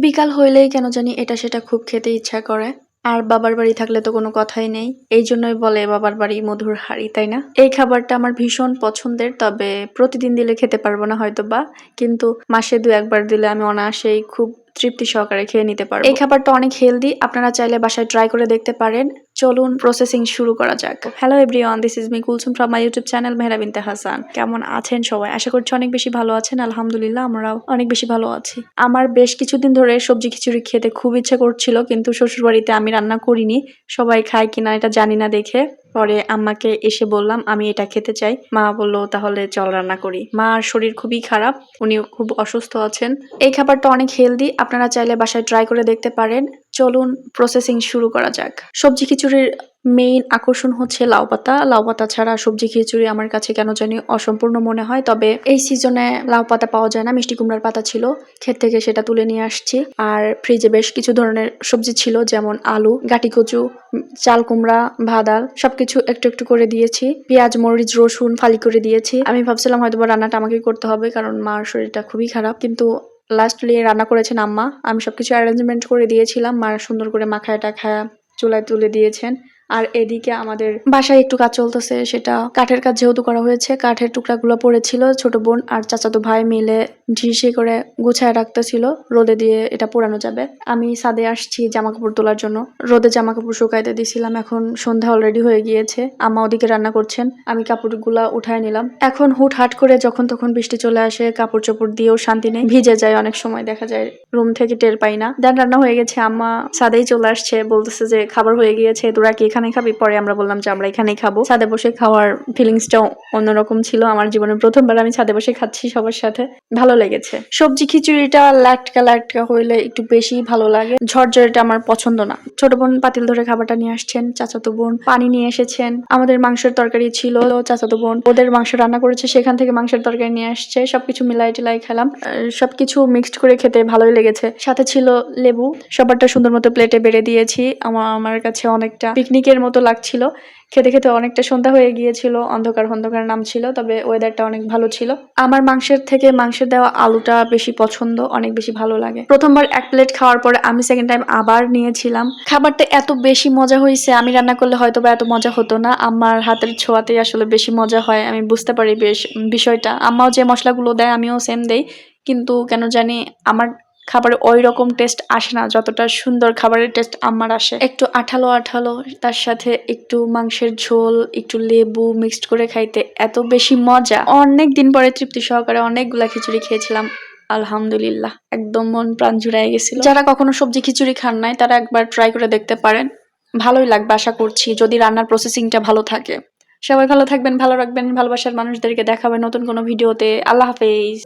বিকাল হইলেই কেন জানি এটা সেটা খুব খেতে ইচ্ছা করে। আর বাবার বাড়ি থাকলে তো কোনো কথাই নেই। এইজন্যই বলে বাবার বাড়ি মধুর হাঁড়ি, তাই না? এই খাবারটা আমার ভীষণ পছন্দের। তবে প্রতিদিন দিলে খেতে পারবো না হয়তোবা। কিন্তু মাসে ২-১ বার দিলে আমি অনায়াসেই খুব তৃপ্তি সহকারে খেয়ে নিতে পারবো। এই খাবারটা অনেক হেলদি। আপনারা চাইলে বাসায় ট্রাই করে দেখতে পারেন। চলুন প্রসেসিং শুরু করা যাক। Hello everyone, this is me Kulsum from my YouTube channel Mehra বিনতে হাসান। কেমন আছেন সবাই? আশা করছি অনেক বেশি ভালো আছেন। আলহামদুলিল্লাহ আমরাও অনেক বেশি ভালো আছি। আমার বেশ কিছুদিন ধরে সবজি খিচুড়ি খেতে খুব ইচ্ছা করছিল, কিন্তু শ্বশুরবাড়িতে আমি রান্না করিনি। সবাই খায় কিনা এটা জানি না দেখে পরে আম্মাকে এসে বললাম আমি এটা খেতে চাই। মা বলল তাহলে চল রান্না করি। মার শরীর খুবই খারাপ, উনি খুব অসুস্থ আছেন। এই খাবারটা অনেক হেলদি। আপনারা চাইলে বাসায় ট্রাই করে দেখতে পারেন। চলুন প্রসেসিং শুরু করা যাক। সবজি খিচুড়ির মেইন আকর্ষণ হচ্ছে লাউ পাতা। লাউ পাতা ছাড়া সবজি খিচুড়ি আমার কাছে কেন জানি অসম্পূর্ণ মনে হয়। তবে এই সিজনে লাউ পাতা পাওয়া যায় না, মিষ্টি কুমড়ার পাতা ছিল, ক্ষেত থেকে সেটা তুলে নিয়ে আসছি। আর ফ্রিজে বেশ কিছু ধরনের সবজি ছিল, যেমন আলু, গাটি কচু, চাল কুমড়া, ভাদাল সবকিছু একটু একটু করে দিয়েছি। পেঁয়াজ, মরিচ, রসুন ফালি করে দিয়েছি। আমি ভাবছিলাম হয়তোবা রান্নাটা আমাকেই করতে হবে, কারণ মার শরীরটা খুবই খারাপ। কিন্তু লাস্টলি রান্না করেছেন আম্মা। আমি সবকিছু অ্যারেঞ্জমেন্ট করে দিয়েছিলাম। মা সুন্দর করে মাখায় টাখায়া চুলায় তুলে দিয়েছেন। আর এদিকে আমাদের বাসায় একটু কাজ চলতেছে, সেটা কাঠের কাজ যেহেতু করা হয়েছে, কাঠের টুকরাগুলো পড়েছিল। ছোট বোন আর চাচাতো ভাই মিলে ঢিসি করে গুছায় রাখতেছিল, রোদে দিয়ে এটা পোড়ানো যাবে। আমি ছাদে আসছি জামা কাপড় তোলার জন্য। রোদে জামা কাপড় শুকাইতে দিছিলাম। এখন সন্ধ্যা অলরেডি হয়ে গিয়েছে। আম্মা ওদিকে রান্না করছেন, আমি কাপড়গুলা উঠায় নিলাম। এখন হুটহাট করে যখন তখন বৃষ্টি চলে আসে, কাপড় চোপড় দিয়েও শান্তি নেই, ভিজে যায়। অনেক সময় দেখা যায় রুম থেকে টের পাই না। দেন রান্না হয়ে গেছে, আম্মা ছাদেই চলে আসছে, বলতেছে যে খাবার হয়ে গিয়েছে, তোরা কি এখানে খাবি? পরে আমরা বললাম যে আমরা এখানেই খাবো। ছাদে বসে খাওয়ার ফিলিংসটাও অন্যরকম ছিল। আমার জীবনের প্রথমবার আমি ছাদে বসে খাচ্ছি সবার সাথে, ভালো লেগেছে। সবজি খিচুড়িটা লাটকা লাটকা হইলে একটু বেশি ভালো লাগে, ঝরঝরেটা আমার পছন্দ না। ছোট বোন পাতিল ধরে খাবারটা নিয়ে আসছেন, চাচাতো বোন পানি নিয়ে এসেছেন। আমাদের মাংসের তরকারি ছিল, চাচাতো বোন ওদের মাংস রান্না করেছে, সেখান থেকে মাংসের তরকারি নিয়ে আসছে। সবকিছু মিলাই টিলাই খেলাম। সবকিছু মিক্সড করে খেতে ভালোই লেগেছে। সাথে ছিল লেবু। সবারটা সুন্দর মতো প্লেটে বেড়ে দিয়েছি। আমার কাছে অনেকটা পিকনিকের মতো লাগছিল। খেতে খেতে অনেকটা সন্ধ্যা হয়ে গিয়েছিল, অন্ধকার অন্ধকার নামছিল। তবে ওয়েদারটা অনেক ভালো ছিল। আমার মাংসের থেকে মাংসের দেওয়া আলুটা বেশি পছন্দ, অনেক বেশি ভালো লাগে। প্রথমবার এক প্লেট খাওয়ার পরে আমি সেকেন্ড টাইম আবার নিয়েছিলাম। খাবারটা এত বেশি মজা হয়েছে, আমি রান্না করলে হয়তো বা এত মজা হতো না। আমার হাতের ছোঁয়াতেই আসলে বেশি মজা হয়, আমি বুঝতে পারি বেশ বিষয়টা। আম্মাও যে মশলাগুলো দেয় আমিও সেম দেই, কিন্তু কেন জানি আমার খাবারে ওই রকম টেস্ট আসে না যতটা সুন্দর খাবারের টেস্ট আমার আসে। একটু আঠালো আঠালো, তার সাথে একটু মাংসের ঝোল, একটু লেবু মিক্সড করে খাইতে এত বেশি মজা। অনেক দিন পরে তৃপ্তি সহকারে অনেকগুলা খিচুড়ি খেয়েছিলাম। আলহামদুলিল্লাহ, একদম মন প্রাণ জুড়াই গেছিল। যারা কখনো সবজি খিচুড়ি খান নাই তারা একবার ট্রাই করে দেখতে পারেন, ভালোই লাগবে আশা করছি, যদি রান্নার প্রসেসিংটা ভালো থাকে। সবাই ভালো থাকবেন, ভালো রাখবেন ভালোবাসার মানুষদেরকে। দেখাবে নতুন কোনো ভিডিওতে। আল্লাহ হাফেজ।